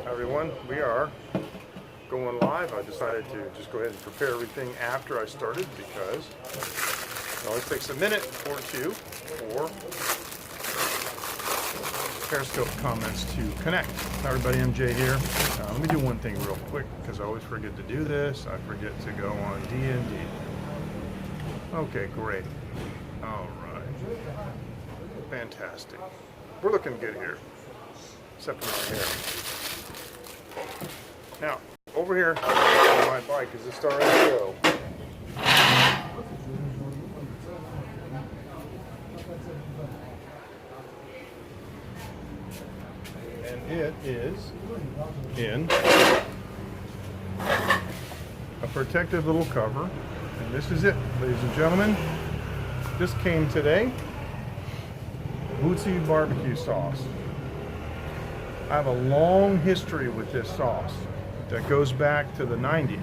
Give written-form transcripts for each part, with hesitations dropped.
Everyone, we are going live. I decided to just go ahead and prepare everything after I started because it always takes a minute or two for Periscope comments to connect. Hi everybody, MJ here. Let me do one thing real quick because I always forget to do this. I forget to go on D&D. Okay, great. All right. Fantastic. We're looking good here, except for my hair. Now, over here on my bike is the Star Show. And it is in a protective little cover. And this is it, ladies and gentlemen. This came today. Bootsy barbecue sauce. I have a long history with this sauce that goes back to the 90s,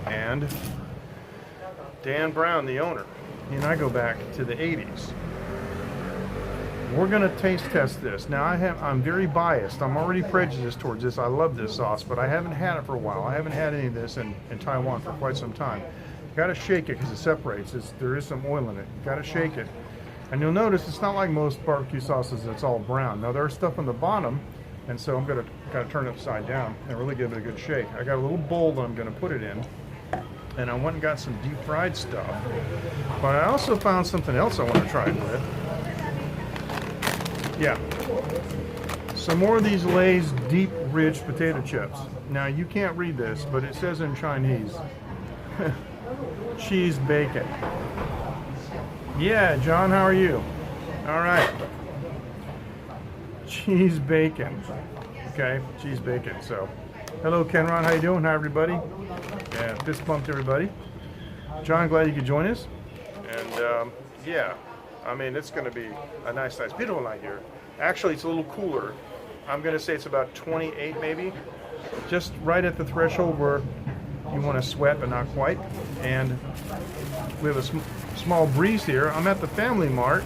and Dan Brown, the owner, he and I go back to the 80s. We're gonna taste test this. Now I'm very biased. I'm already prejudiced towards this. I love this sauce, but I haven't had it for a while. I haven't had any of this in Taiwan for quite some time. You gotta shake it because it separates. There is some oil in it. You gotta shake it. And you'll notice it's not like most barbecue sauces that's all brown. Now there's stuff on the bottom, and so I'm gonna kind of turn it upside down and really give it a good shake. I got a little bowl that I'm gonna put it in, and I went and got some deep fried stuff. But I also found something else I want to try it with. Yeah, some more of these Lay's deep ridge potato chips. Now you can't read this, but it says in Chinese, cheese bacon. Yeah, John, how are you? All right. Cheese bacon. Okay, cheese bacon. So, hello, Kenron. How you doing? Hi, everybody. Yeah, fist bumped everybody. John, glad you could join us. And yeah, I mean, it's going to be a nice, beautiful night here. Actually, it's a little cooler. I'm going to say it's about 28, maybe. Just right at the threshold where you want to sweat, but not quite. And we have a small breeze here. I'm at the Family Mart,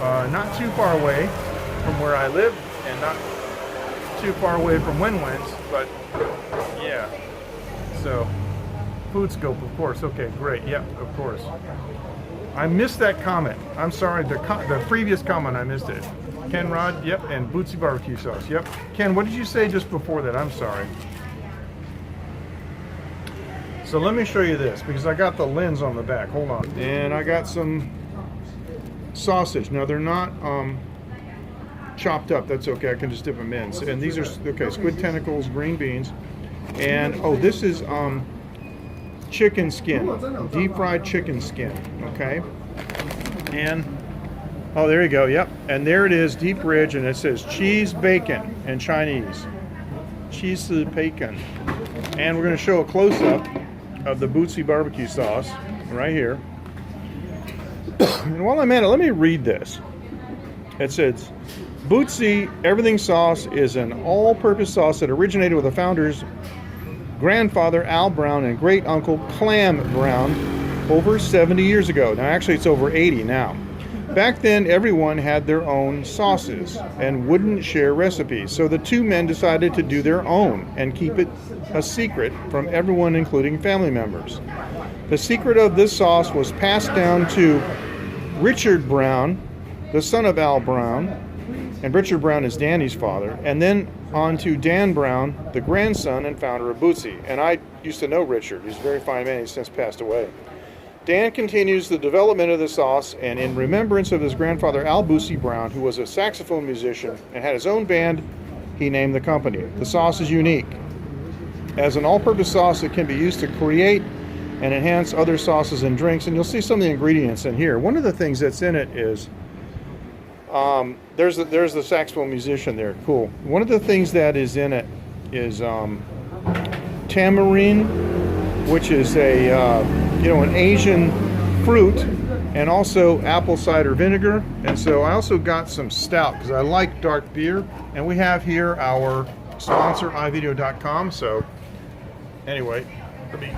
not too far away from where I live, and not too far away from Wenwen's, but yeah. So, Food Scope, of course. Okay, great. Yep, of course. I missed that comment. I'm sorry. The previous comment, I missed it. Ken Rod, yep, and Bootsy barbecue sauce. Yep. Ken, what did you say just before that? I'm sorry. So let me show you this because I got the lens on the back. Hold on. And I got some sausage. Now they're not chopped up. That's okay. I can just dip them in. And these are okay. Squid tentacles, green beans, and oh, this is chicken skin, deep fried chicken skin. Okay. And oh, there you go. Yep. And there it is, deep ridge, and it says cheese bacon in Chinese. Cheese bacon. And we're going to show a close up of the Bootsy barbecue sauce right here. And while I'm at it, let me read this. It says, Bootsy everything sauce is an all-purpose sauce that originated with the founder's grandfather Al Brown and great uncle Clam Brown over 70 years ago. Now actually it's over 80 now. Back then everyone had their own sauces and wouldn't share recipes, so the two men decided to do their own and keep it a secret from everyone, including family members. The secret of this sauce was passed down to Richard Brown, the son of Al Brown, and Richard Brown is Danny's father, and then on to Dan Brown, the grandson and founder of Bootsy. And I used to know Richard. He's a very fine man. He's since passed away. Dan continues the development of the sauce, and in remembrance of his grandfather Al Bootsy Brown, who was a saxophone musician and had his own band, he named the company. The sauce is unique. As an all-purpose sauce, it can be used to create and enhance other sauces and drinks, and you'll see some of the ingredients in here. One of the things that's in it is, there's the saxophone musician there, cool. One of the things that is in it is tamarind, which is an Asian fruit, and also apple cider vinegar. And so I also got some stout because I like dark beer. And we have here our sponsor, iVideo.com. So anyway, let me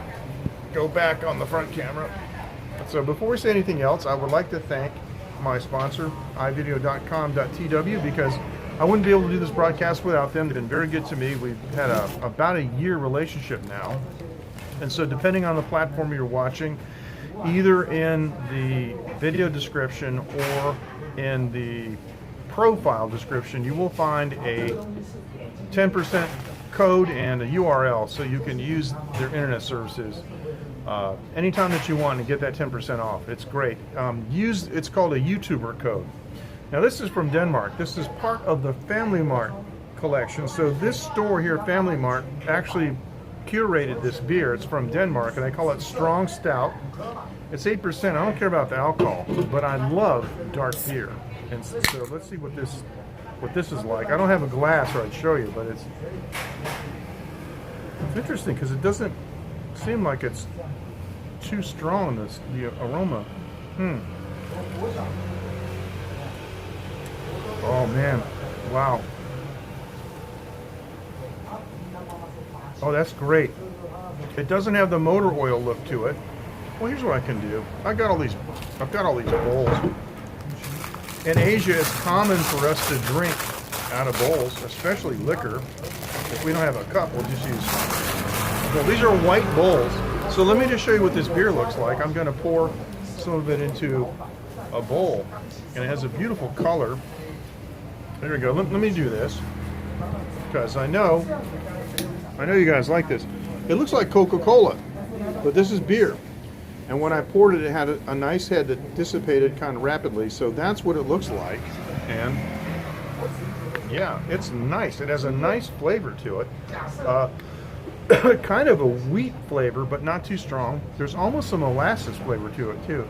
go back on the front camera. So before we say anything else, I would like to thank my sponsor, iVideo.com.tw, because I wouldn't be able to do this broadcast without them. They've been very good to me. We've had about a year relationship now. And so depending on the platform you're watching, either in the video description or in the profile description, you will find a 10% code and a URL so you can use their internet services anytime that you want and get that 10% off. It's great. It's called a YouTuber code. Now this is from Denmark. This is part of the Family Mart collection. So this store here, Family Mart, actually curated this beer. It's from Denmark and they call it Strong Stout. It's 8%. I don't care about the alcohol, but I love dark beer. And so let's see what this is like. I don't have a glass or I'd show you, but it's interesting because it doesn't seem like it's too strong, the aroma. Oh man, wow. Oh, that's great. It doesn't have the motor oil look to it. Well, here's what I can do. I've got all these bowls. In Asia, it's common for us to drink out of bowls, especially liquor. If we don't have a cup, we'll just use. Well, these are white bowls. So let me just show you what this beer looks like. I'm going to pour some of it into a bowl, and it has a beautiful color. There we go. Let me do this because I know you guys like this. It looks like Coca-Cola, but this is beer. And when I poured it, it had a nice head that dissipated kind of rapidly. So that's what it looks like. And yeah, it's nice. It has a nice flavor to it. Kind of a wheat flavor, but not too strong. There's almost some molasses flavor to it too.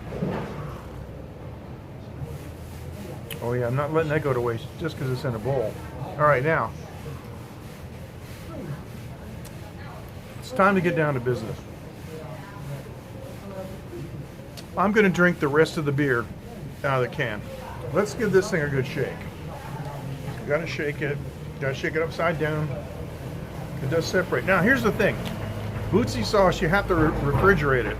Oh yeah, I'm not letting that go to waste just because it's in a bowl. All right, now it's time to get down to business. I'm going to drink the rest of the beer out of the can. Let's give this thing a good shake. You got to shake it. Got to shake it upside down. It does separate. Now here's the thing. Bootsy sauce, you have to refrigerate it.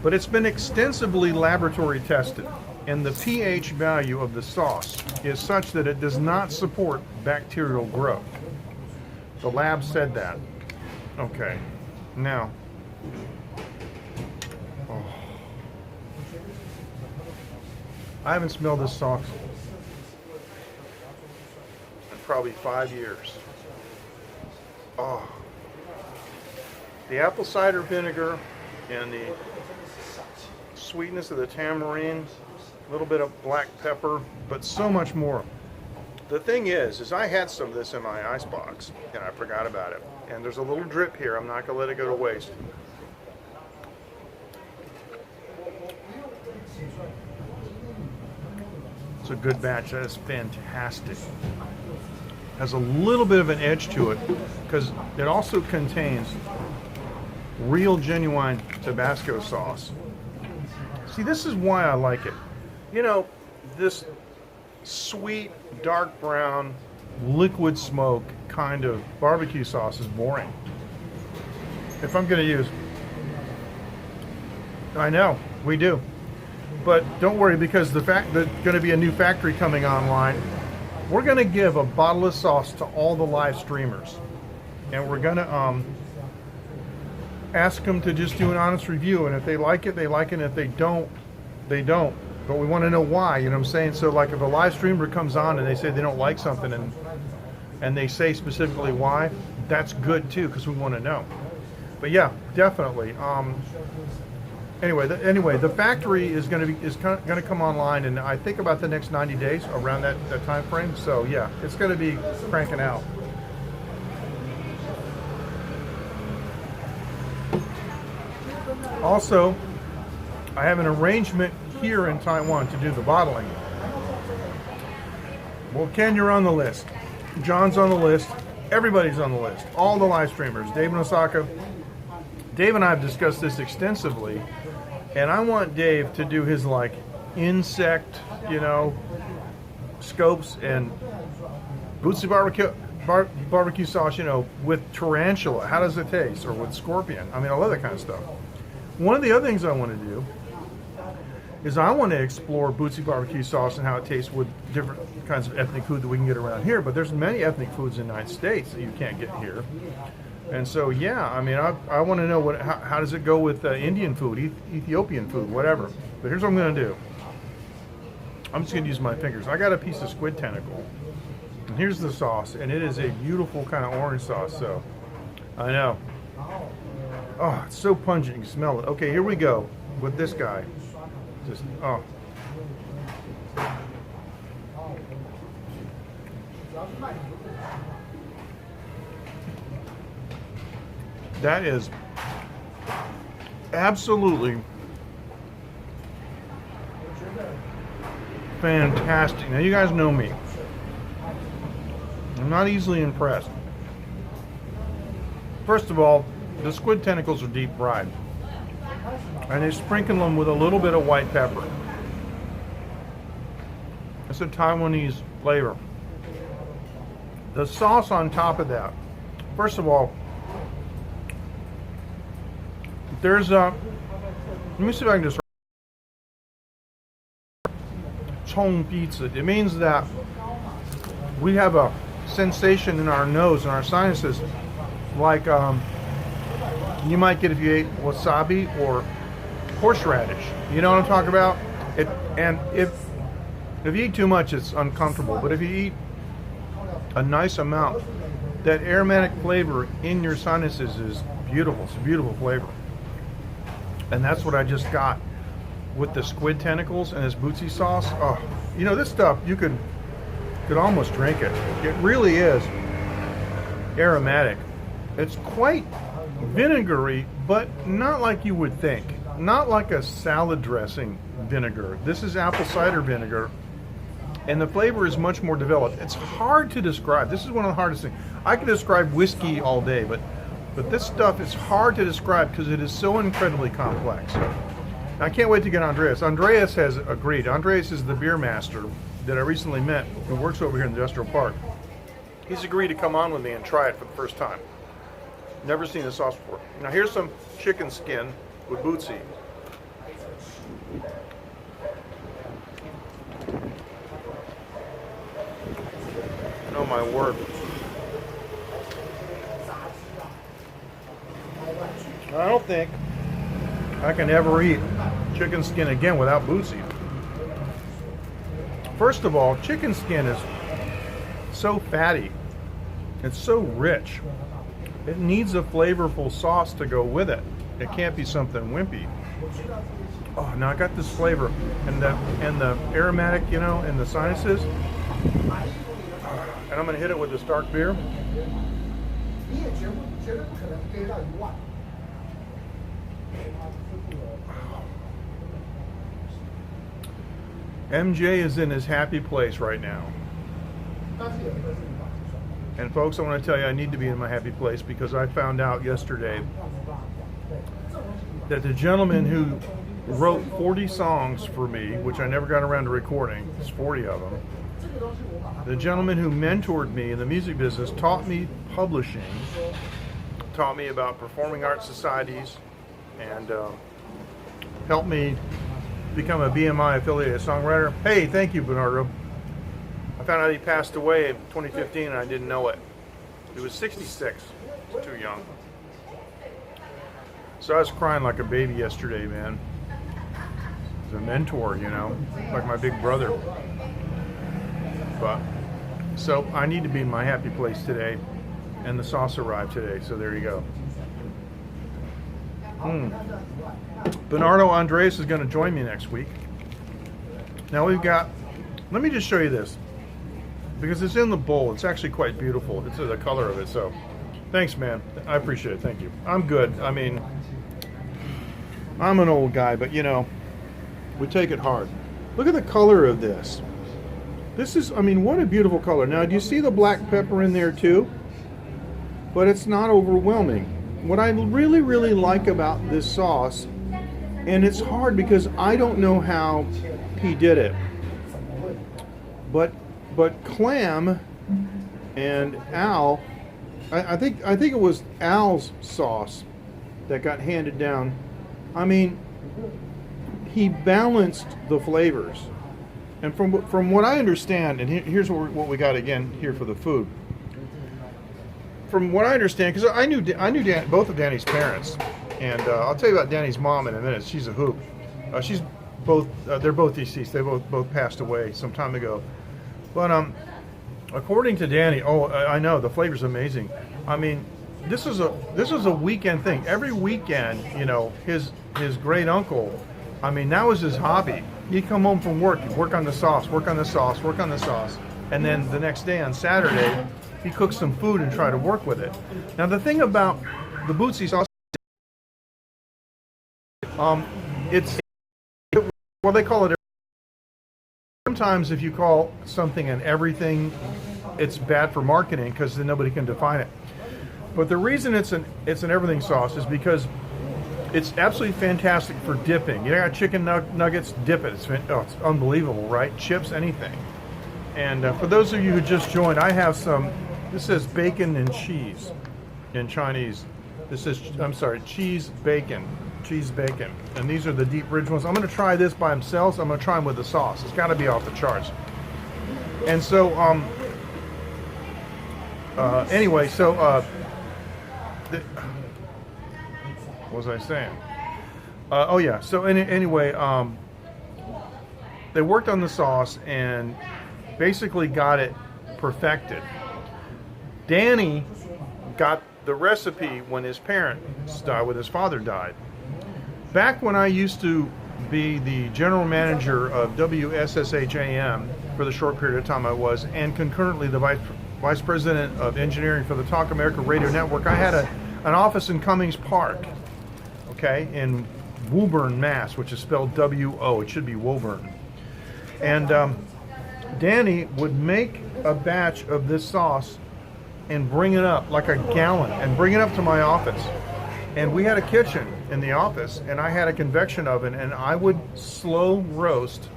But it's been extensively laboratory tested. And the pH value of the sauce is such that it does not support bacterial growth. The lab said that. Okay. Now. Oh. I haven't smelled this sauce in probably 5 years. Oh. The apple cider vinegar and the sweetness of the tamarind, a little bit of black pepper, but so much more. The thing is I had some of this in my icebox and I forgot about it. And there's a little drip here. I'm not going to let it go to waste. It's a good batch. That is fantastic. Has a little bit of an edge to it because it also contains real genuine Tabasco sauce. See, this is why I like it. You know, this sweet, dark brown, liquid smoke kind of barbecue sauce is boring. If I'm going to use, I know, we do. But don't worry, because the fact that going to be a new factory coming online, we're going to give a bottle of sauce to all the live streamers. And we're going to ask them to just do an honest review. And if they like it, they like it. And if they don't, they don't. But we want to know why, you know what I'm saying? So like if a live streamer comes on and they say they don't like something and they say specifically why, that's good too, because we want to know. But yeah, definitely. Anyway, the factory is going to come online, and I think about the next 90 days, around that time frame. So yeah, it's going to be cranking out. Also, I have an arrangement here in Taiwan to do the bottling. Well, Ken, you're on the list. John's on the list. Everybody's on the list. All the live streamers. Dave in Osaka. Dave and I have discussed this extensively. And I want Dave to do his like insect, scopes and Bootsy barbecue sauce, with tarantula. How does it taste? Or with scorpion. I mean, I love that kind of stuff. One of the other things I want to do is I want to explore Bootsy barbecue sauce and how it tastes with different kinds of ethnic food that we can get around here. But there's many ethnic foods in the United States that you can't get here. And so, yeah, I mean, I want to know how does it go with Indian food, Ethiopian food, whatever. But here's what I'm going to do. I'm just going to use my fingers. I got a piece of squid tentacle. And here's the sauce. And it is a beautiful kind of orange sauce. So, I know. Oh, it's so pungent. You can smell it. Okay, here we go with this guy. Just, oh. That is absolutely fantastic. Now, you guys know me. I'm not easily impressed. First of all, the squid tentacles are deep fried. And they sprinkle them with a little bit of white pepper. It's a Taiwanese flavor. The sauce on top of that. First of all, there's a, let me see if I can just, Chong pizza. It means that we have a sensation in our nose and our sinuses like you might get if you ate wasabi or horseradish. You know what I'm talking about? And if you eat too much, it's uncomfortable. But if you eat a nice amount, that aromatic flavor in your sinuses is beautiful. It's a beautiful flavor. And that's what I just got with the squid tentacles and this Bootsy sauce. Oh, you know, this stuff, you could almost drink it. It really is aromatic. It's quite vinegary, but not like you would think. Not like a salad dressing vinegar. This is apple cider vinegar, and the flavor is much more developed. It's hard to describe. This is one of the hardest things. I can describe whiskey all day, but this stuff is hard to describe because it is so incredibly complex. I can't wait to get Andreas. Andreas has agreed. Andreas is the beer master that I recently met who works over here in the industrial park. He's agreed to come on with me and try it for the first time. Never seen the sauce before. Now here's some chicken skin with Bootsy. Oh my word. I don't think I can ever eat chicken skin again without Bootsy. First of all, chicken skin is so fatty. It's so rich. It needs a flavorful sauce to go with it. It can't be something wimpy. Oh, now I got this flavor and the aromatic, you know, in the sinuses. And I'm going to hit it with this dark beer. MJ is in his happy place right now. And folks, I want to tell you, I need to be in my happy place because I found out yesterday that the gentleman who wrote 40 songs for me, which I never got around to recording, there's 40 of them, the gentleman who mentored me in the music business, taught me publishing, taught me about performing arts societies, and helped me become a BMI affiliated songwriter. Hey, thank you, Bernardo. I found out he passed away in 2015 and I didn't know it. He was 66. It's too young. So I was crying like a baby yesterday, man. He's a mentor, you know, like my big brother. But so I need to be in my happy place today, and the sauce arrived today. So there you go. Bernardo Andres is going to join me next week. Now we've got. Let me just show you this, because it's in the bowl. It's actually quite beautiful. It's the color of it. So thanks, man. I appreciate it. Thank you. I'm good. I mean, I'm an old guy, but you know, we take it hard. Look at the color of this. This is, I mean, what a beautiful color. Now, do you see the black pepper in there too? But it's not overwhelming. What I really, really like about this sauce, and it's hard because I don't know how he did it, but Clam and Al, I think it was Al's sauce that got handed down. I mean, he balanced the flavors. And from what I understand, and here's what we got again here for the food. From what I understand, because I knew both of Danny's parents, and I'll tell you about Danny's mom in a minute. She's a hoot. She's both they're both deceased. They both passed away some time ago. But according to Danny, I know the flavor's amazing. I mean, this is a weekend thing. Every weekend, you know, his great uncle. I mean, that was his hobby. He'd come home from work, he'd work on the sauce, work on the sauce, work on the sauce, and then the next day on Saturday, he cooked some food and try to work with it. Now the thing about the Bootsy sauce, it's well, they call it. Sometimes if you call something an everything, it's bad for marketing because then nobody can define it. But the reason it's an everything sauce is because it's absolutely fantastic for dipping. You got chicken nuggets, dip it. It's unbelievable, right? Chips, anything. And for those of you who just joined, I have some. This says bacon and cheese in Chinese. This is, I'm sorry, cheese bacon. And these are the deep ridge ones. I'm going to try this by themselves. I'm going to try them with the sauce. It's got to be off the charts. And so, anyway, so what was I saying? Oh yeah. So anyway, they worked on the sauce and basically got it perfected. Danny got the recipe when his parents died, when his father died. Back when I used to be the general manager of WSSHAM for the short period of time I was, and concurrently the vice president of engineering for the Talk America Radio Network, I had an office in Cummings Park, okay, in Woburn, Mass, which is spelled W-O. It should be Woburn. And Danny would make a batch of this sauce and bring it up, like a gallon, and bring it up to my office. And we had a kitchen in the office, and I had a convection oven, and I would slow roast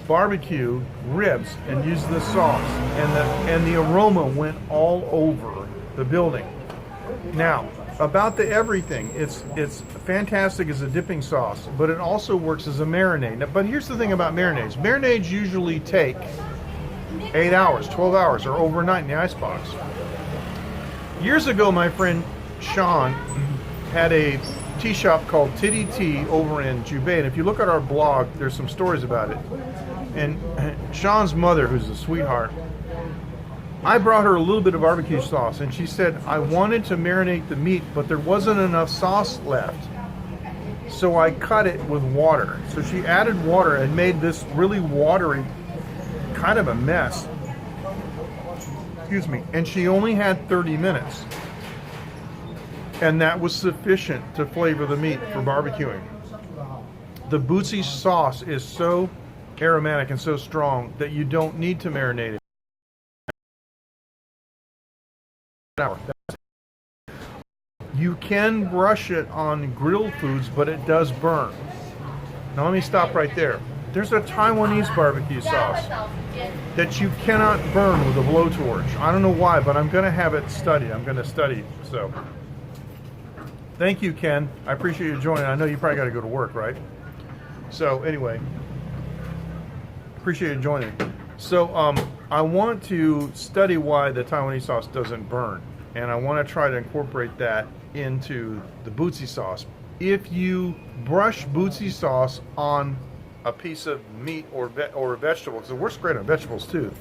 barbecue ribs and use this sauce, and the aroma went all over the building. Now, about the everything, it's fantastic as a dipping sauce, but it also works as a marinade. Now, but here's the thing about marinades. Marinades usually take 8 hours, 12 hours, or overnight in the icebox. Years ago, my friend Sean had a tea shop called Titty Tea over in Jubei, and if you look at our blog, there's some stories about it. And Sean's mother, who's a sweetheart, I brought her a little bit of barbecue sauce, and she said, I wanted to marinate the meat, but there wasn't enough sauce left. So I cut it with water. So she added water and made this really watery, kind of a mess. Excuse me. And she only had 30 minutes. And that was sufficient to flavor the meat for barbecuing. The Bootsy sauce is so aromatic and so strong that you don't need to marinate it. You can brush it on grilled foods, but it does burn. Now let me stop right there. There's a Taiwanese barbecue sauce that you cannot burn with a blowtorch. I don't know why, but I'm going to have it studied. I'm going to study. So, thank you, Ken. I appreciate you joining. I know you probably got to go to work, right? So anyway, appreciate you joining. So I want to study why the Taiwanese sauce doesn't burn, and I want to try to incorporate that into the Bootsy sauce. If you brush Bootsy sauce on a piece of meat or a vegetable, because it works great on vegetables too,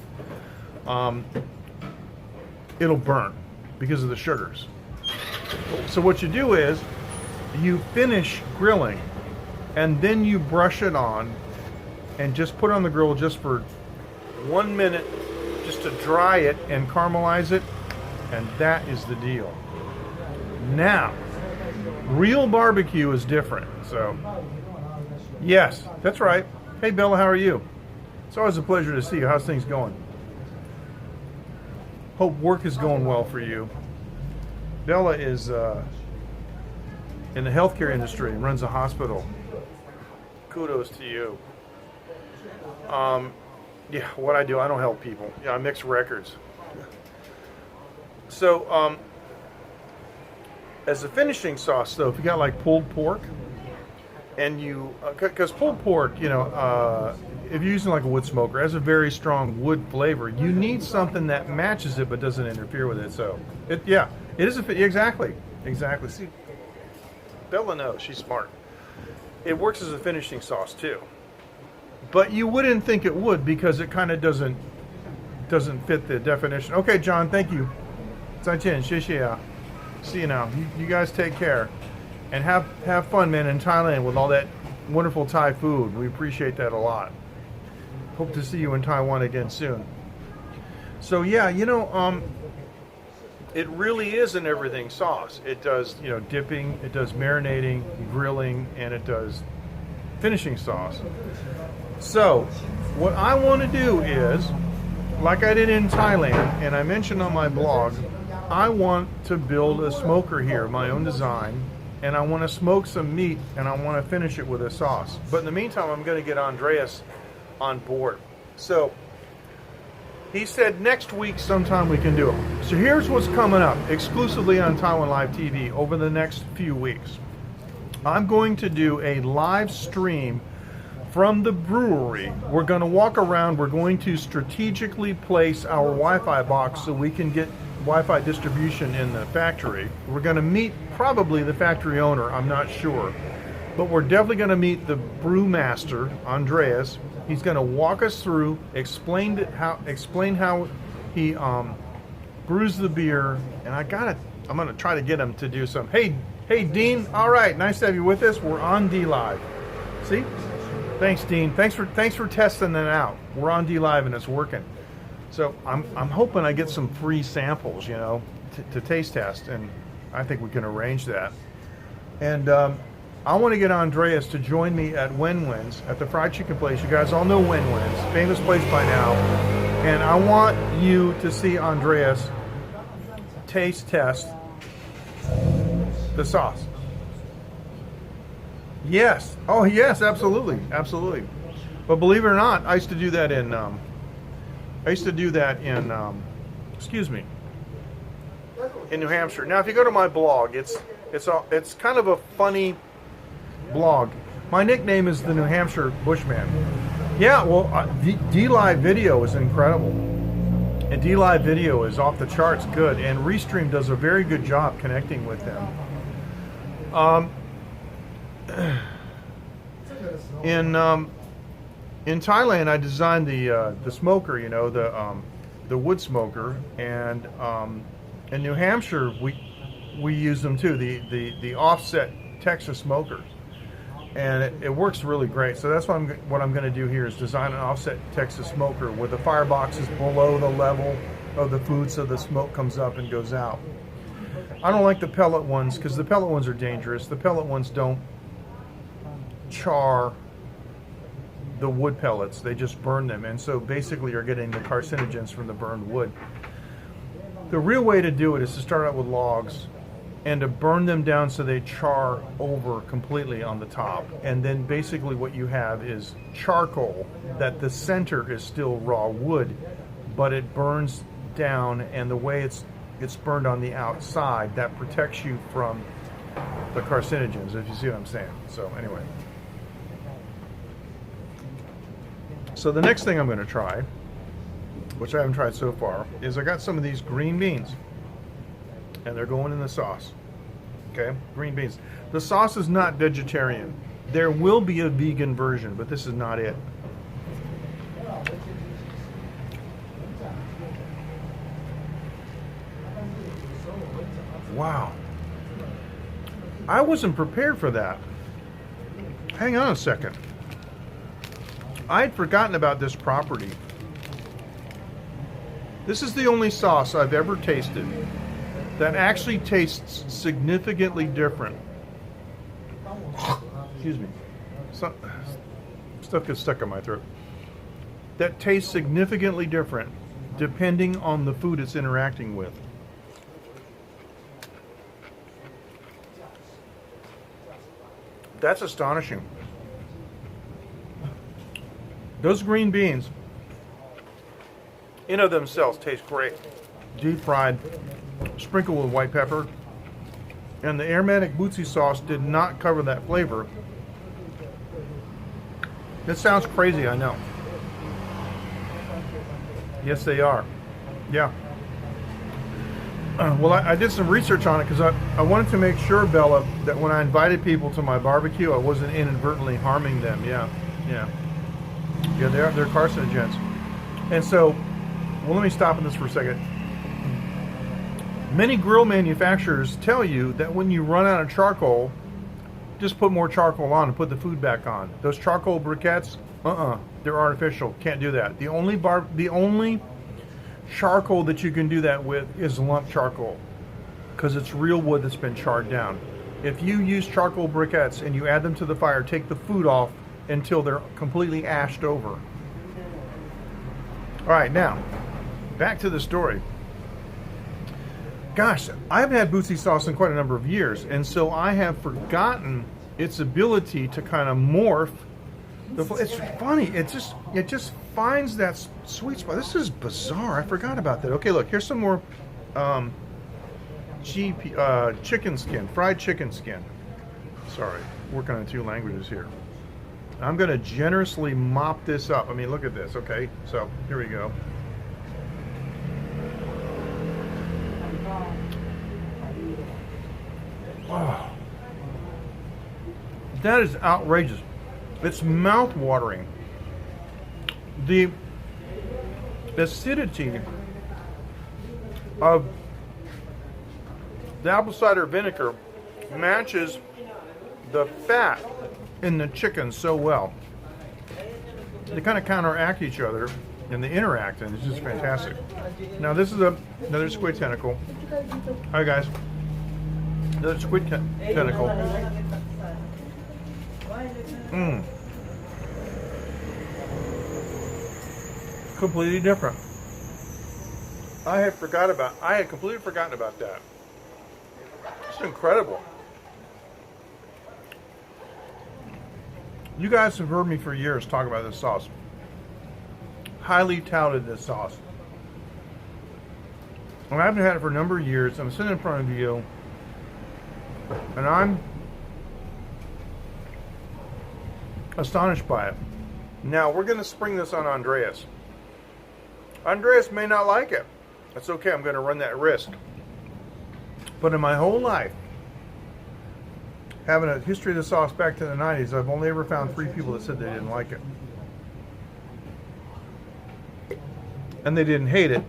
it'll burn because of the sugars. So what you do is you finish grilling and then you brush it on and just put it on the grill just for 1 minute just to dry it and caramelize it, and that is the deal. Now, real barbecue is different. So yes, that's right. Hey Bella, how are you? It's always a pleasure to see you. How's things going? Hope work is going well for you. Bella is in the healthcare industry and runs a hospital. Kudos to you. Yeah, what I do, I don't help people. Yeah, I mix records. So, as a finishing sauce, though, if you got like pulled pork, and you, because pulled pork, you know, if you're using like a wood smoker, it has a very strong wood flavor. You need something that matches it but doesn't interfere with it. So, yeah, it is exactly. See, Bella knows, she's smart. It works as a finishing sauce too. But you wouldn't think it would because it kind of doesn't fit the definition. Okay, John, thank you. 再见, 谢谢啊. See you now. You guys take care. And have fun, man, in Thailand with all that wonderful Thai food. We appreciate that a lot. Hope to see you in Taiwan again soon. So yeah, you know, it really is an everything sauce. It does, you know, dipping, it does marinating, grilling, and it does finishing sauce. So what I want to do is, like I did in Thailand, and I mentioned on my blog, I want to build a smoker here, my own design, and I want to smoke some meat, and I want to finish it with a sauce. But in the meantime, I'm going to get Andreas on board. So he said next week sometime we can do it. So here's what's coming up exclusively on Taiwan Live TV over the next few weeks. I'm going to do a live stream from the brewery. We're going to walk around. We're going to strategically place our Wi-Fi box so we can get Wi-Fi distribution in the factory. We're going to meet probably the factory owner, I'm not sure. But we're definitely going to meet the brewmaster, Andreas. He's going to walk us through, explain how he brews the beer, and I'm going to try to get him to do some. Hey Dean, all right, nice to have you with us. We're on D Live. See? Thanks, Dean. Thanks for testing that out. We're on D Live and it's working. So I'm hoping I get some free samples, you know, to taste test, and I think we can arrange that. And I want to get Andreas to join me at Wen Wen's at the fried chicken place. You guys all know Wen Wen's, famous place by now. And I want you to see Andreas taste test the sauce. Yes. Oh, yes, absolutely. But believe it or not, I used to do that in in New Hampshire. Now, if you go to my blog, it's kind of a funny blog. My nickname is the New Hampshire Bushman. Yeah, well, D-Live video is incredible. And D-Live video is off the charts good. And Restream does a very good job connecting with them. In Thailand, I designed the smoker, you know, the wood smoker, and in New Hampshire we use them too, the offset Texas smokers, and it works really great. So that's what I'm going to do here is design an offset Texas smoker where the firebox is below the level of the food, so the smoke comes up and goes out. I don't like the pellet ones because the pellet ones are dangerous. The pellet ones don't char the wood pellets, they just burn them, and so basically you're getting the carcinogens from the burned wood. The real way to do it is to start out with logs and to burn them down so they char over completely on the top, and then basically what you have is charcoal that the center is still raw wood, but it burns down, and the way it's burned on the outside, that protects you from the carcinogens, if you see what I'm saying. So anyway, so the next thing I'm going to try, which I haven't tried so far, is I got some of these green beans, and they're going in the sauce. Okay, green beans. The sauce is not vegetarian. There will be a vegan version, but this is not it. Wow. I wasn't prepared for that. Hang on a second. I had forgotten about this property. This is the only sauce I've ever tasted that actually tastes significantly different. Excuse me. Stuff gets stuck in my throat. That tastes significantly different depending on the food it's interacting with. That's astonishing. Those green beans, in of themselves, taste great. Deep fried, sprinkled with white pepper. And the aromatic Bootsy sauce did not cover that flavor. This sounds crazy, I know. Yes, they are. Yeah. Well, I did some research on it because I wanted to make sure, Bella, that when I invited people to my barbecue, I wasn't inadvertently harming them. Yeah, yeah. Yeah, they're carcinogens. And so, well, let me stop on this for a second. Many grill manufacturers tell you that when you run out of charcoal, just put more charcoal on and put the food back on. Those charcoal briquettes, they're artificial. Can't do that. The only charcoal that you can do that with is lump charcoal, because it's real wood that's been charred down. If you use charcoal briquettes and you add them to the fire, take the food off until they're completely ashed over. All right, now back to the story. Gosh, I haven't had Bootsy sauce in quite a number of years, and so I have forgotten its ability to kind of morph. It's funny. It just finds that sweet spot. This is bizarre. I forgot about that. Okay, look, here's some more chicken skin, fried chicken skin. Sorry, working on 2 languages here. I'm going to generously mop this up. I mean, look at this. Okay, so here we go. Oh, that is outrageous. It's mouth-watering. The acidity of the apple cider vinegar matches the fat in the chicken so well. They kind of counteract each other, and they interact, and it's just fantastic. Now this is another squid tentacle. Hi guys. Another squid tentacle. Completely different. I had completely forgotten about that. It's incredible. You guys have heard me for years talk about this sauce. Highly touted this sauce. I haven't had it for a number of years. I'm sitting in front of you, and I'm astonished by it. Now, we're going to spring this on Andreas. Andreas may not like it. That's okay. I'm going to run that risk. But in my whole life, having a history of the sauce back to the 90s, I've only ever found 3 people that said they didn't like it. And they didn't hate it.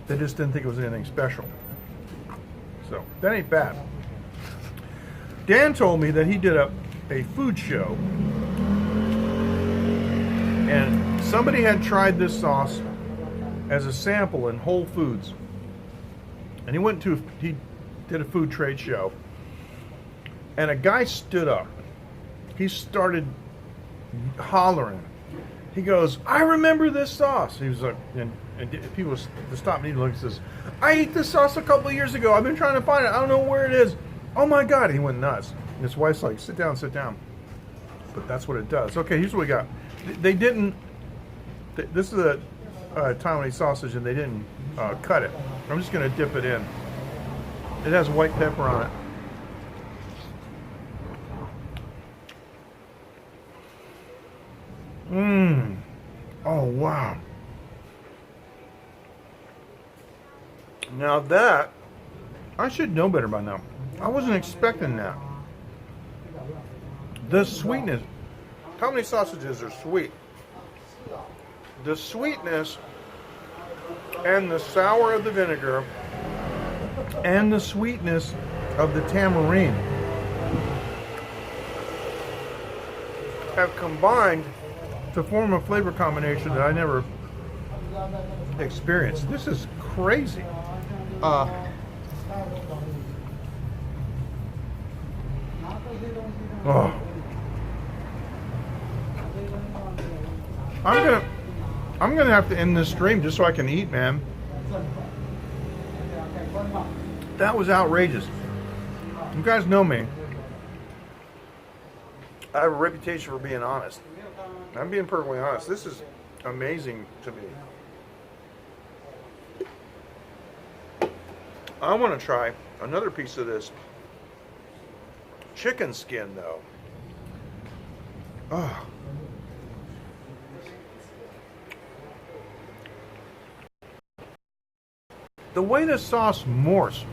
They just didn't think it was anything special. So, that ain't bad. Dan told me that he did a food show, and somebody had tried this sauce as a sample in Whole Foods. And he did a food trade show, and a guy stood up. He started hollering. He goes, "I remember this sauce." He was like, and people stopped me and looked and says, "I ate this sauce a couple of years ago. I've been trying to find it. I don't know where it is. Oh my God." He went nuts. And his wife's like, sit down. But that's what it does. Okay, here's what we got. This is a Taiwanese sausage, and they didn't cut it. I'm just going to dip it in. It has white pepper on it. Oh, wow. Now that, I should know better by now. I wasn't expecting that. The sweetness. How many sausages are sweet? The sweetness and the sour of the vinegar and the sweetness of the tamarind have combined to form a flavor combination that I never experienced. This is crazy. Oh. I'm gonna have to end this stream just so I can eat, man. That was outrageous. You guys know me. I have a reputation for being honest. I'm being perfectly honest. This is amazing to me. I want to try another piece of this chicken skin, though. Oh, the way the sauce morphs,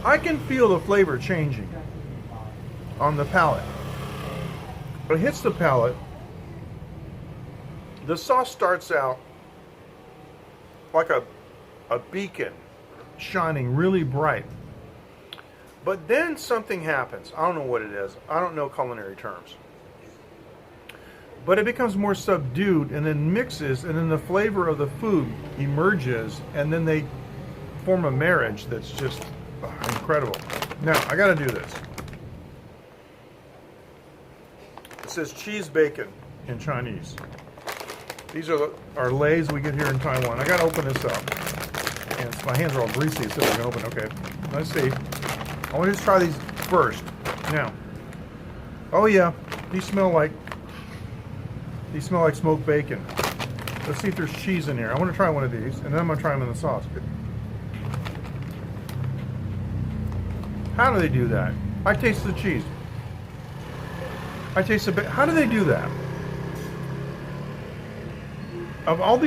I can feel the flavor changing on the palate. It hits the palate. The sauce starts out like a beacon, shining really bright. But then something happens. I don't know what it is. I don't know culinary terms. But it becomes more subdued and then mixes, and then the flavor of the food emerges, and then they form a marriage that's just incredible. Now, I gotta do this. It says cheese bacon in Chinese. These are our lays we get here in Taiwan. I gotta open this up. And my hands are all greasy, so I can open. Okay, let's see. I want to just try these first. Now, oh yeah, these smell like smoked bacon. Let's see if there's cheese in here. I want to try one of these, and then I'm gonna try them in the sauce. How do they do that? I taste the cheese. I taste the bacon. How do they do that? Of all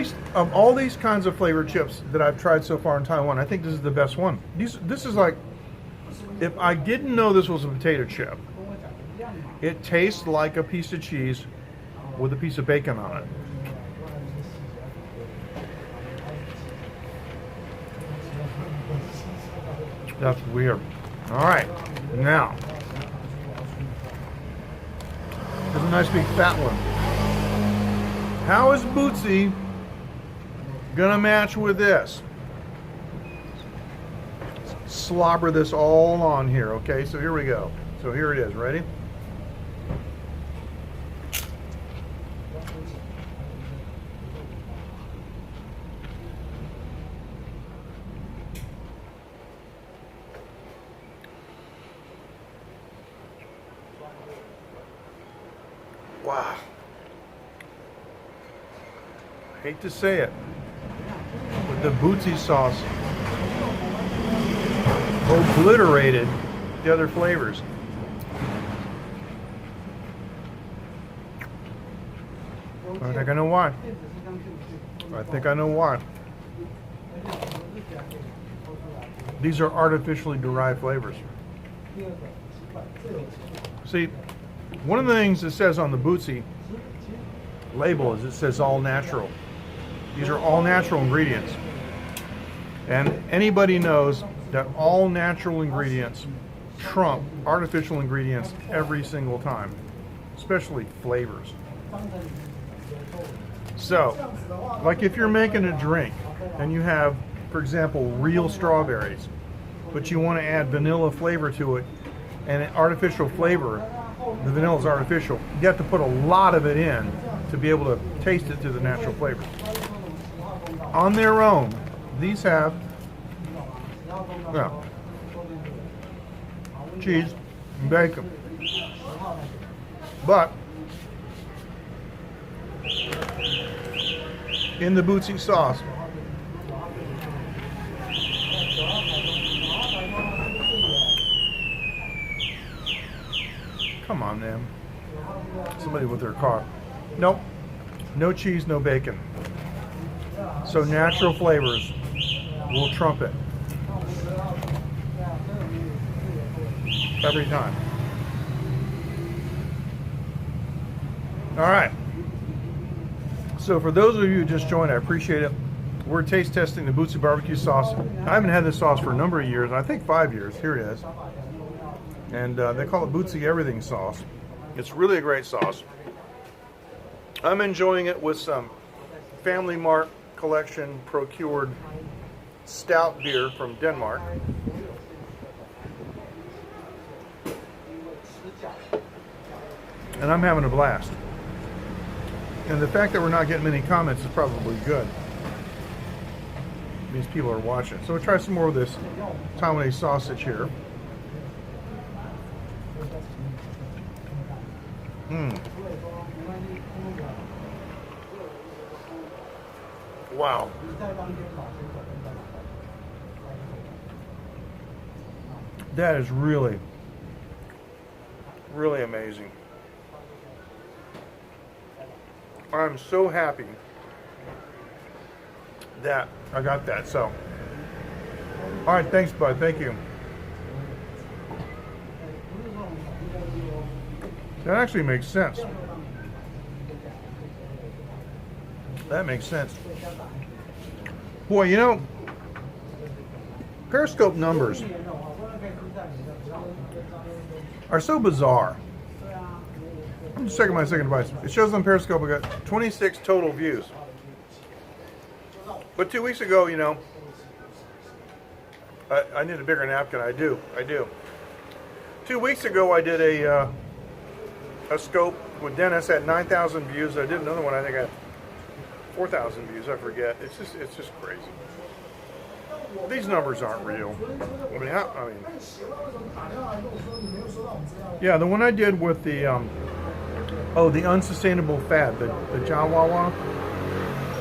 these kinds of flavored chips that I've tried so far in Taiwan, I think this is the best one. This is like, if I didn't know this was a potato chip, it tastes like a piece of cheese with a piece of bacon on it. That's weird. All right, now there's a nice big fat one. How is Bootsy gonna match with this? Slobber this all on here, okay? So here we go. So here it is, ready? Wow. Hate to say it, but the Bootsy sauce obliterated the other flavors. I think I know why. I think I know why. These are artificially derived flavors. See, one of the things it says on the Bootsy label is it says all natural. These are all natural ingredients. And anybody knows that all natural ingredients trump artificial ingredients every single time, especially flavors. So, like if you're making a drink and you have, for example, real strawberries, but you want to add vanilla flavor to it, and an artificial flavor, the vanilla is artificial, you have to put a lot of it in to be able to taste it through the natural flavor. On their own, these have cheese and bacon. But in the Bootsy sauce, come on, man. Somebody with their car. Nope. No cheese, no bacon. So natural flavors will trump it. Every time. All right. So for those of you who just joined, I appreciate it. We're taste testing the Bootsy barbecue sauce. I haven't had this sauce for a number of years. I think 5 years. Here it is. And they call it Bootsy everything sauce. It's really a great sauce. I'm enjoying it with some Family Mart collection procured stout beer from Denmark. And I'm having a blast. And the fact that we're not getting many comments is probably good. It means people are watching. So we'll try some more of this Taiwanese sausage here. Wow. That is really, really amazing. I'm so happy that I got that. So All right, thanks, bud. Thank you. That actually makes sense. That makes sense. Boy, you know, Periscope numbers are so bizarre. I'm just checking my second device. It shows on Periscope I got 26 total views. But 2 weeks ago, you know, I need a bigger napkin. I do. 2 weeks ago, I did a scope with Dennis, had 9,000 views. I did another one. I think I had 4,000 views. I forget. It's just crazy. These numbers aren't real. I mean, yeah, the one I did with the the unsustainable fad, the Jawawa.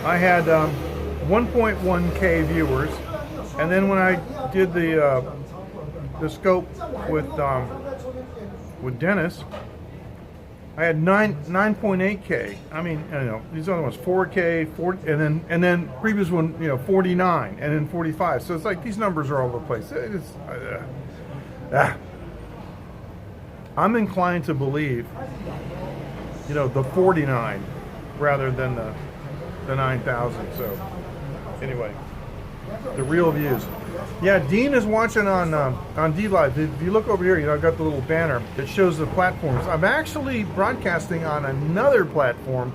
I had 1.1K viewers, and then when I did the scope with Dennis, I had 9.8K. I mean, I don't know, these other ones 4K, 40, and then previous one, you know, 49, and then 45. So it's like these numbers are all over the place. I'm inclined to believe, you know, the 49 rather than the 9,000. So anyway, the real views. Yeah, Dean is watching on D Live. If you look over here, you know, I've got the little banner that shows the platforms. I'm actually broadcasting on another platform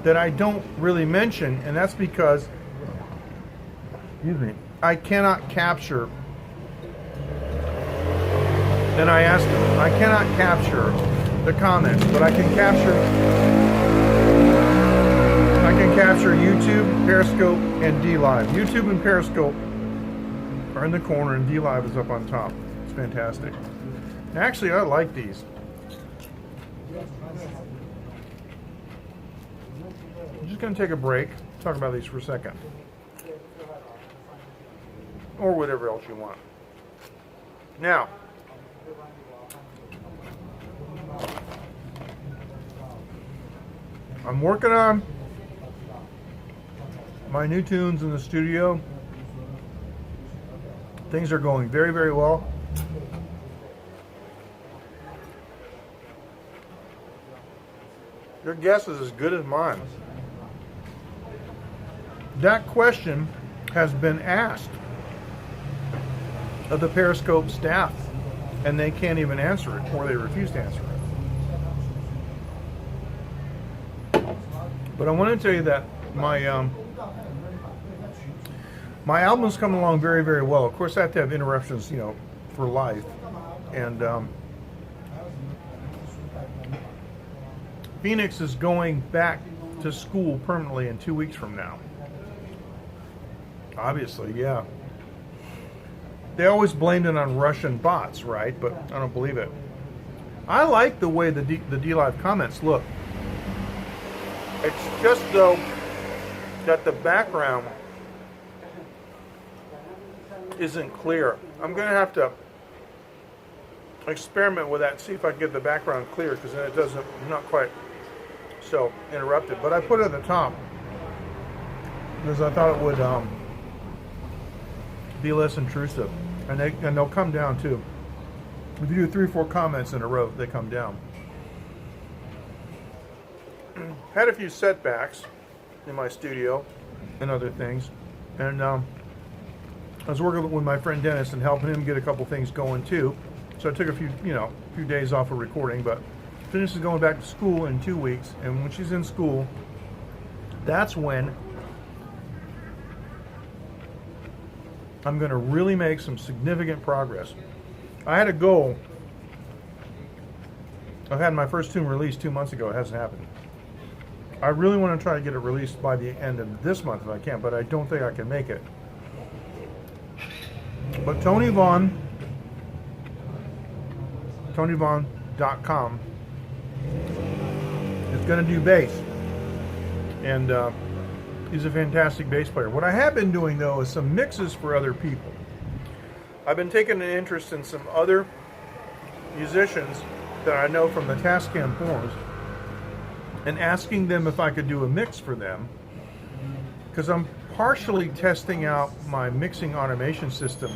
that I don't really mention, and that's because, excuse me, I cannot capture. And I asked him, I cannot capture the comments, but I can capture YouTube, Periscope, and D Live. YouTube and Periscope are in the corner, and D Live is up on top. It's fantastic. Actually, I like these. I'm just going to take a break, talk about these for a second, or whatever else you want. Now, I'm working on my new tunes in the studio. Things are going very, very well. Your guess is as good as mine. That question has been asked of the Periscope staff, and they can't even answer it, or they refuse to answer it. But I want to tell you that my album's coming along very, very well. Of course, I have to have interruptions, you know, for life. And Phoenix is going back to school permanently in 2 weeks from now. Obviously, yeah. They always blamed it on Russian bots, right? But I don't believe it. I like the way the D-Live comments look. It's just, though, that the background isn't clear. I'm going to have to experiment with that and see if I can get the background clear, because then it doesn't, not quite so interrupted. But I put it at the top because I thought it would be less intrusive, and they'll come down too. If you do 3 or 4 comments in a row, they come down. Had a few setbacks in my studio and other things, and I was working with my friend Dennis and helping him get a couple things going too. So I took a few days off of recording, but Dennis is going back to school in 2 weeks, and when she's in school, that's when I'm going to really make some significant progress. I had a goal. I've had my first tune released 2 months ago. It hasn't happened. I really want to try to get it released by the end of this month if I can, but I don't think I can make it. But TonyVaughn.com is going to do bass, and he's a fantastic bass player. What I have been doing, though, is some mixes for other people. I've been taking an interest in some other musicians that I know from the Tascam forums and asking them if I could do a mix for them, because I'm partially testing out my mixing automation system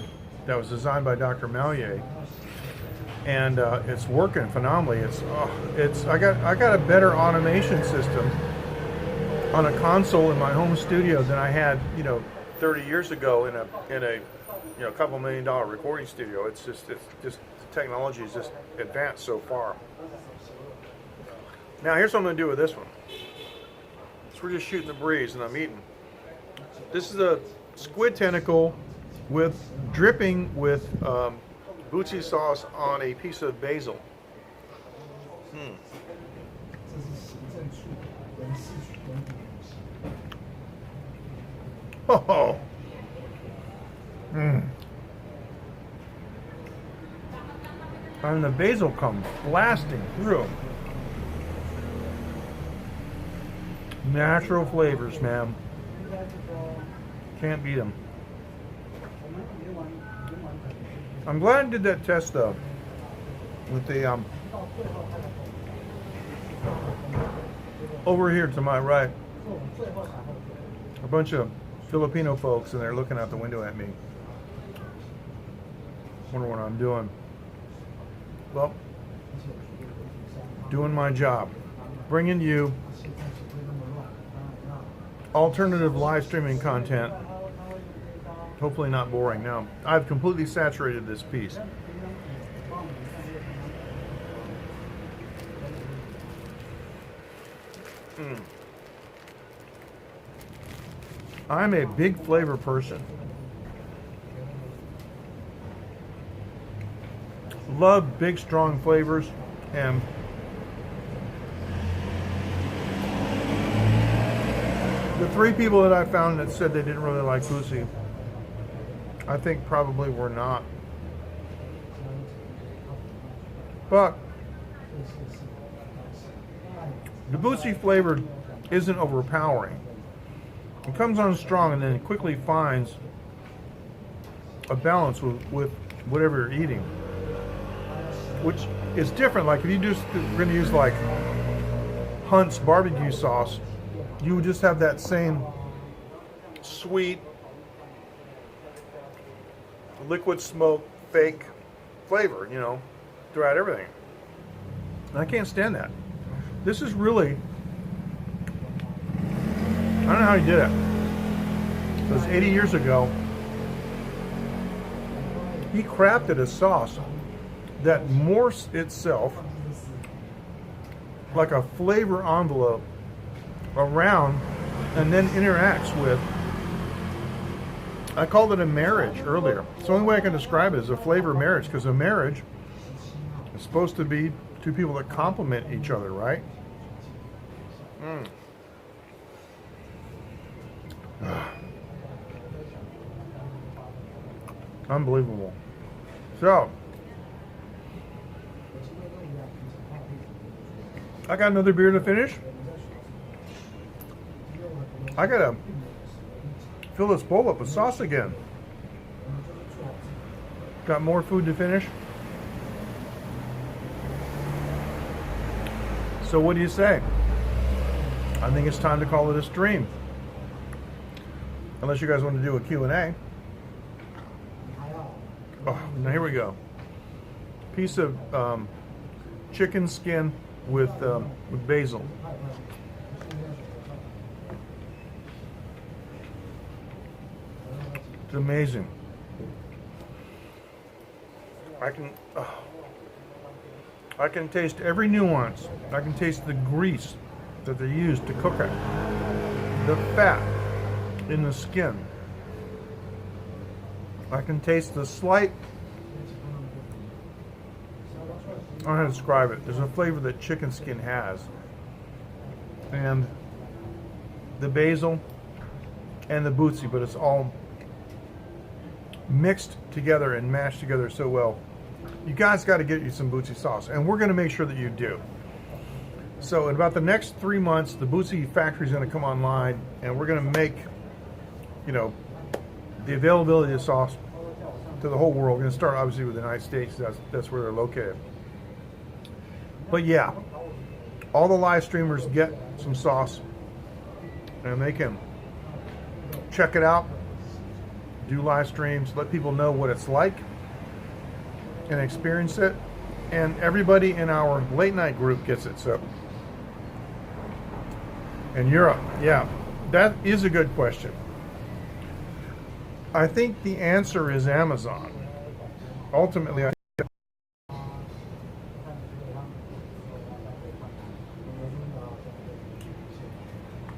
that was designed by Dr. Mallier, and it's working phenomenally. I got a better automation system on a console in my home studio than I had, 30 years ago in a couple $1 million recording studio. It's just technology is just advanced so far. Now here's what I'm going to do with this one. So we're just shooting the breeze and I'm eating. This is a squid tentacle with dripping with Bootsy sauce on a piece of basil. Oh. And the basil comes blasting through. Natural flavors, man. Can't beat them. I'm glad I did that test though, with the over here to my right, a bunch of Filipino folks, and they're looking out the window at me. Wonder what I'm doing. Well, doing my job, bringing you alternative live streaming content. Hopefully not boring. Now, I've completely saturated this piece. I'm a big flavor person. Love big, strong flavors, and the 3 people that I found that said they didn't really like Bootsy, I think probably were not. But the Bootsy flavor isn't overpowering. It comes on strong and then quickly finds a balance with whatever you're eating, which is different. Like if you just were going to use like Hunt's barbecue sauce, you would just have that same sweet liquid smoke fake flavor, throughout everything. And I can't stand that. This is really, I don't know how he did it. Because 80 years ago, he crafted a sauce that morphs itself like a flavor envelope around and then interacts with, I called it a marriage earlier. It's the only way I can describe it is a flavor marriage, because a marriage is supposed to be 2 people that complement each other, right? Unbelievable. So, I got another beer to finish. I gotta fill this bowl up with sauce again. Got more food to finish. So what do you say? I think it's time to call it a stream. Unless you guys want to do a Q&A. Oh, now here we go. Piece of chicken skin with basil. It's amazing. I can taste every nuance. I can taste the grease that they use to cook it. The fat in the skin. I can taste the slight, I don't know how to describe it. There's a flavor that chicken skin has. And the basil and the Bootsy, but it's all mixed together and mashed together so well. You guys got to get you some Bootsy sauce, and we're going to make sure that you do. So in about the next 3 months, the Bootsy factory is going to come online, and we're going to make, the availability of sauce to the whole world. We're going to start obviously with the United States. That's where they're located. But yeah, all the live streamers get some sauce, and they can check it out, do live streams, let people know what it's like and experience it. And everybody in our late night group gets it. So, in Europe, yeah, that is a good question. I think the answer is Amazon. Ultimately,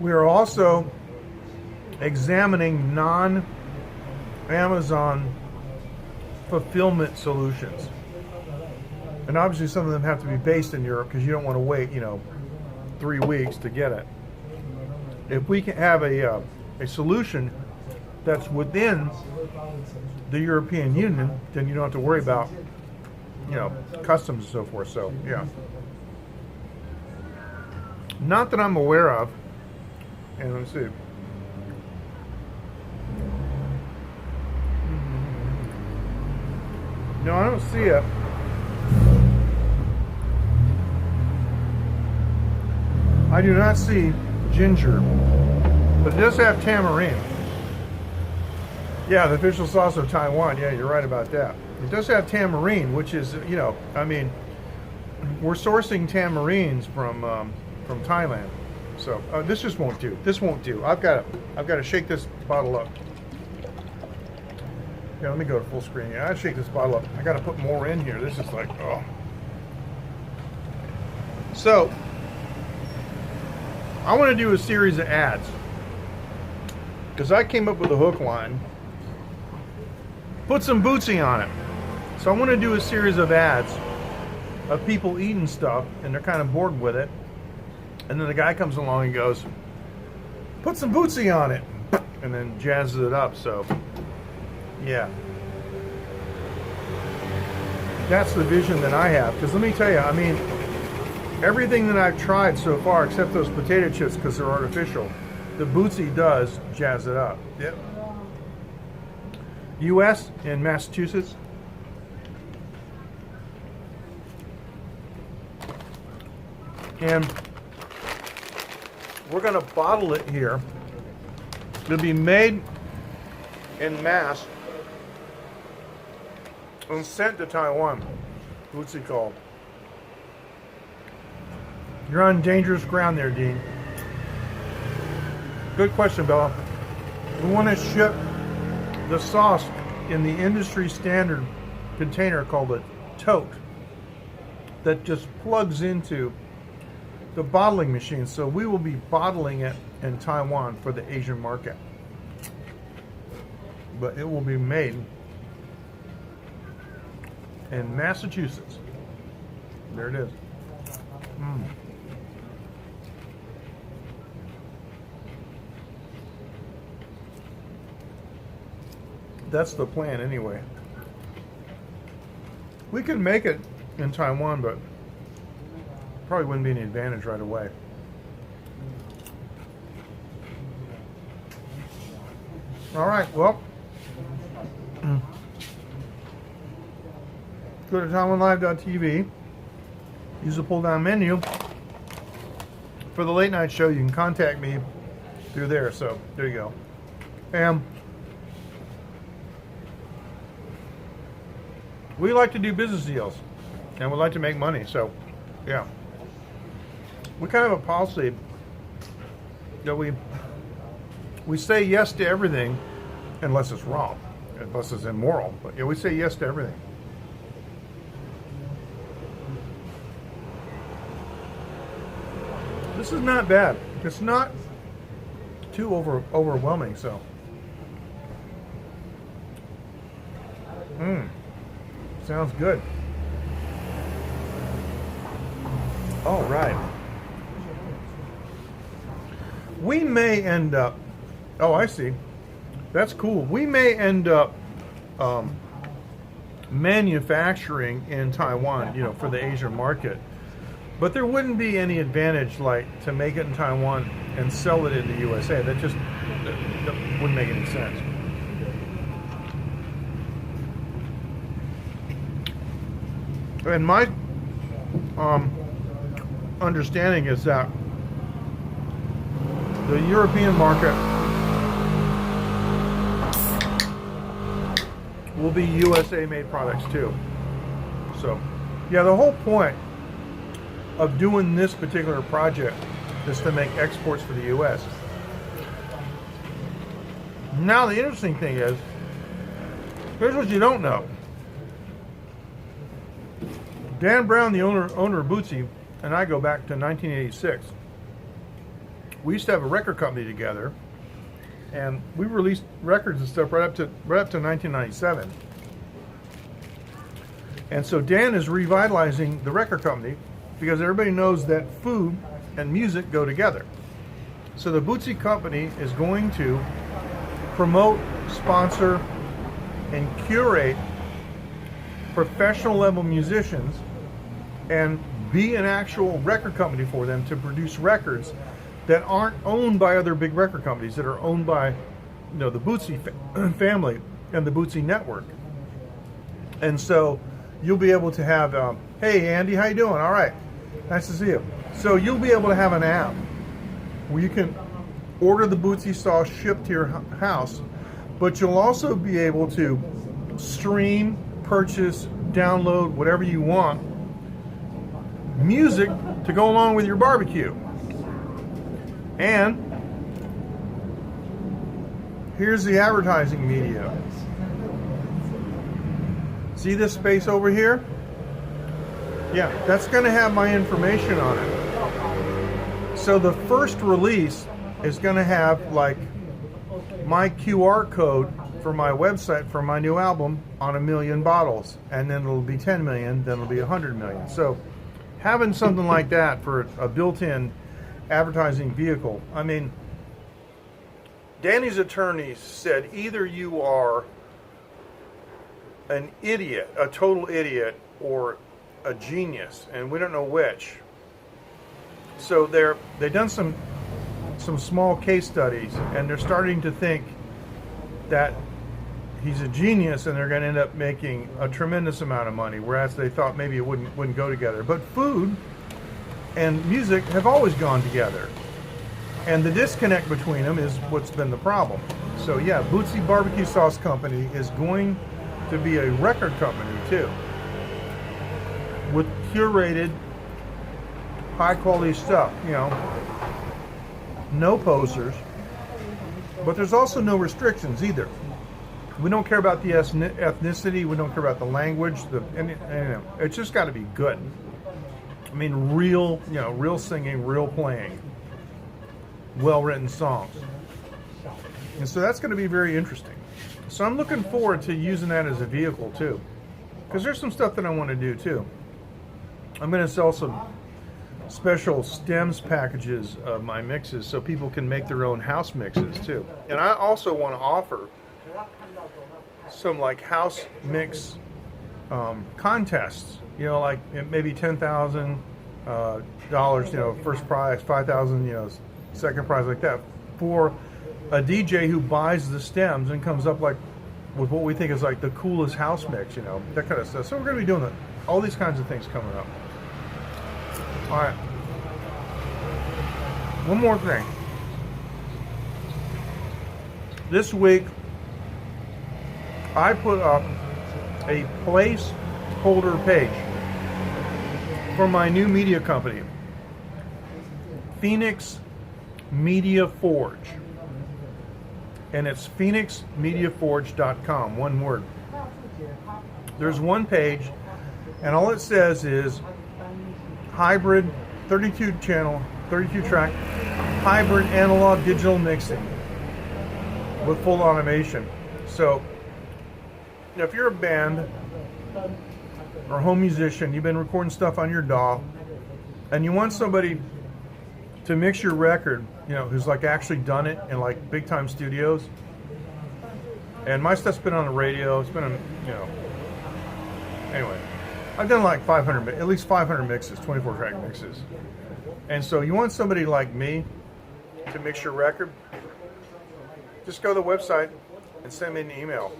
we are also examining non-Amazon fulfillment solutions. And obviously some of them have to be based in Europe because you don't want to wait, 3 weeks to get it. If we can have a solution that's within the European Union, then you don't have to worry about, customs and so forth. So, yeah. Not that I'm aware of. And let's see. No, I don't see it. I do not see ginger, but it does have tamarind. Yeah, the official sauce of Taiwan. Yeah, you're right about that. It does have tamarind, which is, we're sourcing tamarins from Thailand. So this just won't do. This won't do. I've got to shake this bottle up. Yeah, let me go to full screen. Yeah, I shake this bottle up. I got to put more in here. This is like, oh. So I want to do a series of ads because I came up with a hook line. Put some Bootsy on it. So I want to do a series of ads of people eating stuff and they're kind of bored with it. And then the guy comes along and goes, put some Bootsy on it. And then jazzes it up. So, yeah. That's the vision that I have. Because let me tell you, everything that I've tried so far, except those potato chips because they're artificial, the Bootsy does jazz it up. Yep. U.S. in Massachusetts. And we're going to bottle it here. It'll be made in mass and sent to Taiwan. What's it called? You're on dangerous ground there, Dean. Good question, Bella. We want to ship the sauce in the industry standard container called a tote that just plugs into the bottling machine. So we will be bottling it in Taiwan for the Asian market. But it will be made in Massachusetts. There it is. That's the plan anyway. We can make it in Taiwan, but probably wouldn't be any advantage right away. All right, well, go to TaiwanLive.tv, use the pull down menu. For the late night show, you can contact me through there, so there you go. And we like to do business deals and we like to make money, so yeah. We kind of have a policy that we say yes to everything unless it's wrong, unless it's immoral. But yeah, we say yes to everything. This is not bad. It's not too overwhelming, so. Sounds good. All right. We may end up, oh, I see. That's cool. We may end up manufacturing in Taiwan, for the Asian market. But there wouldn't be any advantage like to make it in Taiwan and sell it in the USA. That wouldn't make any sense. And my understanding is that the European market will be USA made products too. So, yeah, the whole point of doing this particular project is to make exports for the US. Now, the interesting thing is, here's what you don't know. Dan Brown, the owner of Bootsy, and I go back to 1986. We used to have a record company together, and we released records and stuff right up to 1997. And so Dan is revitalizing the record company because everybody knows that food and music go together. So the Bootsy company is going to promote, sponsor, and curate professional level musicians and be an actual record company for them to produce records that aren't owned by other big record companies, that are owned by, you know, the Bootsy family and the Bootsy network. And so you'll be able to have, hey Andy, how you doing? All right, nice to see you. So you'll be able to have an app where you can order the Bootsy sauce shipped to your house, but you'll also be able to stream, purchase, download, whatever you want, music to go along with your barbecue. And here's the advertising media. See this space over here? Yeah, that's going to have my information on it. So the first release is going to have like my QR code for my website for my new album on 1 million bottles, and then it'll be 10 million, then it'll be 100 million. So having something like that for a built-in advertising vehicle, I mean, Danny's attorney said either you are an idiot, a total idiot, or a genius, and we don't know which. So they've done some small case studies, and they're starting to think that he's a genius and they're going to end up making a tremendous amount of money, whereas they thought maybe it wouldn't go together. But food and music have always gone together, and the disconnect between them is what's been the problem. So yeah, Bootsy Barbecue Sauce Company is going to be a record company too, with curated high quality stuff, you know, no posers, but there's also no restrictions either. We don't care about the ethnicity, we don't care about the language, it's just got to be good. I mean, real, you know, real singing, real playing, well-written songs. And so that's going to be very interesting. So I'm looking forward to using that as a vehicle too, because there's some stuff that I want to do too. I'm going to sell some special stems packages of my mixes so people can make their own house mixes too. And I also want to offer some like house mix contests, you know, like maybe $10,000, you know, first prize, 5,000, you know, second prize, like that, for a DJ who buys the stems and comes up like with what we think is like the coolest house mix, you know, that kind of stuff. So we're going to be doing all these kinds of things coming up. All right. One more thing. This week, I put up a placeholder page for my new media company, Phoenix Media Forge. And it's phoenixmediaforge.com, one word. There's one page, and all it says is hybrid 32 channel, 32 track, hybrid analog digital mixing with full automation. So, you know, if you're a band or a home musician, you've been recording stuff on your DAW, and you want somebody to mix your record, you know, who's like actually done it in like big time studios. And my stuff's been on the radio, it's been on, you know, anyway, I've done like at least 500 mixes, 24 track mixes. And so you want somebody like me to mix your record, just go to the website and send me an email.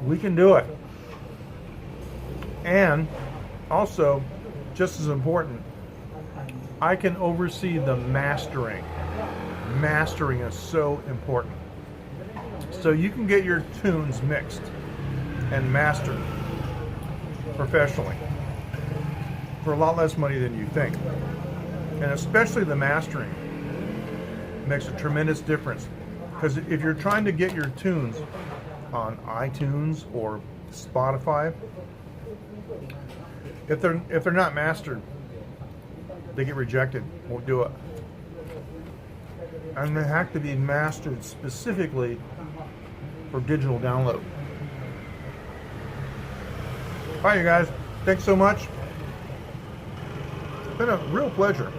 We can do it. And also, just as important, I can oversee the mastering. Mastering is so important. So you can get your tunes mixed and mastered professionally for a lot less money than you think. And especially the mastering makes a tremendous difference. Because if you're trying to get your tunes on iTunes or Spotify, if they're not mastered, they get rejected, won't do it. And they have to be mastered specifically for digital download. All right, you guys, thanks so much. It's been a real pleasure.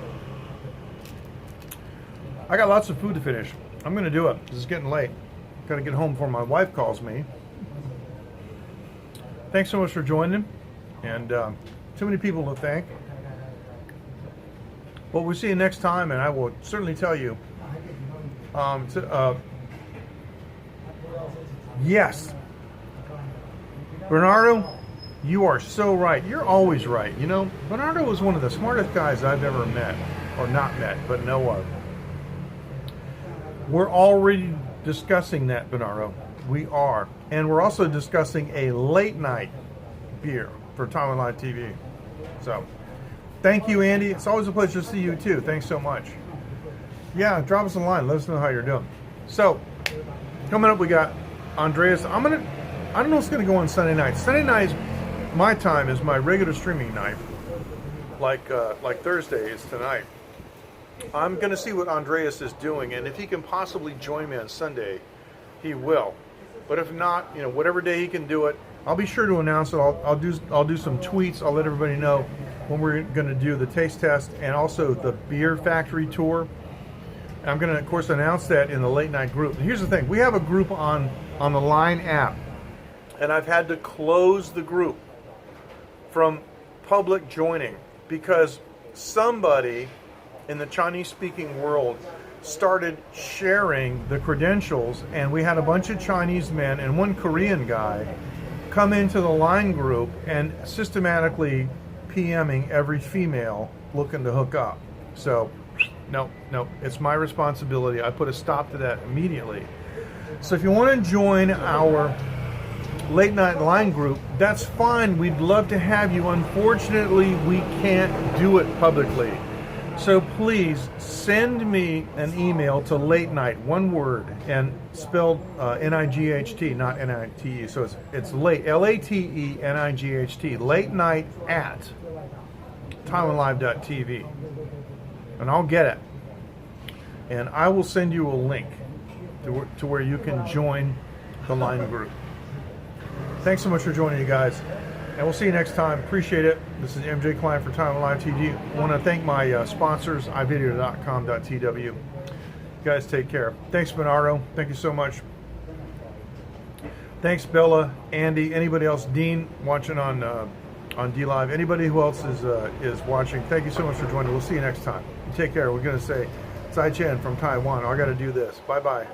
I got lots of food to finish. I'm going to do it. It's getting late. Got to get home before my wife calls me. Thanks so much for joining. And too many people to thank. Well, we'll see you next time, and I will certainly tell you. Yes, Bernardo, you are so right. You're always right. You know, Bernardo was one of the smartest guys I've ever met, or not met, but know of. We're already discussing that, Bernardo. We are. And we're also discussing a late night beer for Taiwan Live TV. So, thank you, Andy. It's always a pleasure to see you, too. Thanks so much. Yeah, drop us a line. Let us know how you're doing. So, coming up, we got Andreas. I don't know what's going to go on Sunday night. Sunday nights, my time is my regular streaming night, like Thursday is tonight. I'm going to see what Andreas is doing, and if he can possibly join me on Sunday, he will. But if not, you know, whatever day he can do it, I'll be sure to announce it. I'll do some tweets. I'll let everybody know when we're going to do the taste test and also the beer factory tour. I'm going to, of course, announce that in the late night group. Here's the thing: we have a group on the Line app, and I've had to close the group from public joining because somebody in the Chinese-speaking world started sharing the credentials, and we had a bunch of Chinese men and one Korean guy come into the Line group and systematically PMing every female looking to hook up. So, no, it's my responsibility. I put a stop to that immediately. So if you want to join our late night Line group, that's fine. We'd love to have you. Unfortunately, we can't do it publicly. So please send me an email to late night, one word, and spelled N-I-G-H-T, not N-I-T-E. So it's late, L-A-T-E-N-I-G-H-T, late night at TaiwanLive.tv. And I'll get it. And I will send you a link to where you can join the Line group. Thanks so much for joining, you guys. And we'll see you next time. Appreciate it. This is MJ Klein for Taiwan Live TV. I want to thank my sponsors, iVideo.com.tw. You guys take care. Thanks, Bernardo. Thank you so much. Thanks, Bella, Andy, anybody else, Dean, watching on DLive. Anybody who else is watching, thank you so much for joining. We'll see you next time. You take care. We're going to say, Zai Chen from Taiwan. I got to do this. Bye-bye.